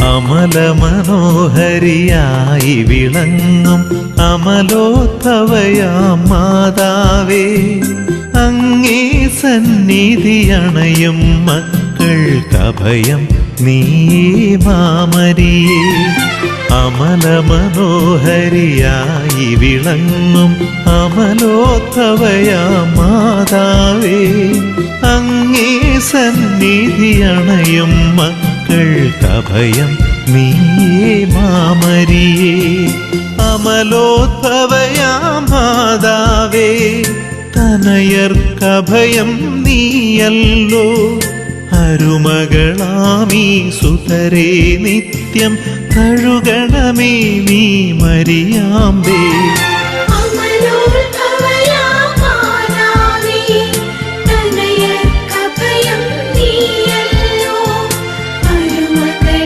അമലമനോഹരിയായി വിളങ്ങും അമലോത്ഭവയാം മാതാവേ, അങ്ങേ സന്നിധിയണയും മക്കൾക്കഭയം നീ മാമരിയേ. അമലമനോഹരിയായി വിളങ്ങും അമലോത്ഭവയാം മാതാവേ, അങ്ങേ സന്നിധിയണയും മക്കൾക്കഭയം നീ മാമരിയേ. അമലോത്ഭവയാം മാതാവേ, തനയർക്കഭയം നീയല്ലോ. അരുമകളാമീ സുതരേ നിത്യം കഴുകണമേ നീ മരിയാമ്പേ.